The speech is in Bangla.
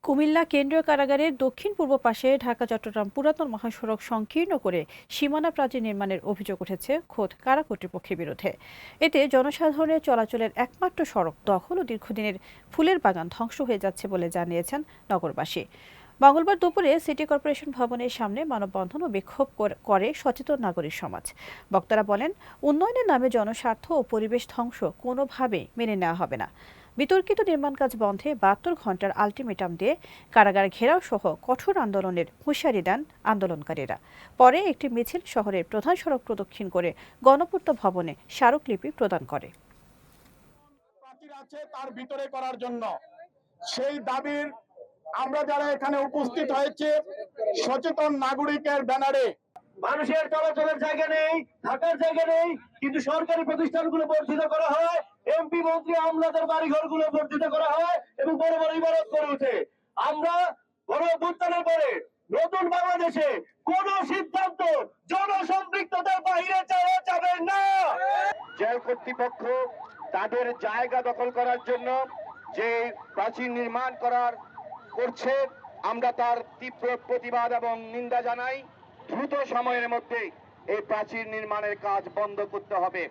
কুমিল্লা কেন্দ্রীয় কারাগারের দক্ষিণ পূর্ব পাশে ঢাকা চট্টগ্রাম পুরাতন মহাসড়ক সংকীর্ণ করে সীমানা প্রাচীর নির্মাণের অভিযোগ উঠেছে খোদ কারা কর্তৃপক্ষের বিরুদ্ধে। এতে জনসাধারণের চলাচলের একমাত্র সড়ক দখল ও দীর্ঘদিনের ফুলের বাগান ধ্বংস হয়ে যাচ্ছে বলে জানিয়েছেন নগরবাসী। মঙ্গলবার দুপুরে সিটি কর্পোরেশন ভবনের সামনে মানববন্ধন ও বিক্ষোভ করে সচেতন নাগরিক সমাজ। বক্তারা বলেন, উন্নয়নের নামে জনস্বার্থ ও পরিবেশ ধ্বংস কোনোভাবেই মেনে নেওয়া হবে না। বিতর্কিত নির্মাণ কাজ বন্ধে ৭২ ঘন্টার আলটিমেটাম দিয়ে কারাগার ঘেরাও সহ কঠোর আন্দোলনের হুঁশিয়ারি দেন আন্দোলনকারীরা। পরে একটি মিছিল শহরের প্রধান সড়ক প্রদক্ষিণ করে গণপূর্ত ভবনে স্মারকলিপি প্রদান করে। তার ভিতরে করার জন্য সেই দাবির আমরা যারা এখানে উপস্থিত হয়েছে সচেতন নাগরিকের ব্যানারে, মানুষের চলাচলের জায়গা নেই, থাকার জায়গা নেই, কিন্তু সরকারি প্রতিষ্ঠানগুলো বর্ধিত করা হয়, এমপি মন্ত্রী আমলাদের বাড়িঘরগুলো বর্ধিত করা হয় এবং বড় বড় ইমারত করে ওঠে। আমরা গণ অভ্যুত্থানের পরে নতুন বাংলাদেশে কোন সিদ্ধান্ত জনসম্পৃক্ততার বাইরে যাওয়া যাবে না। জেল কর্তৃপক্ষ তাদের জায়গা দখল করার জন্য যে প্রাচীর নির্মাণ করছে, আমরা তার তীব্র প্রতিবাদ এবং নিন্দা জানাই। দ্রুত সময়ের মধ্যে এই প্রাচীর নির্মাণের কাজ বন্ধ করতে হবে।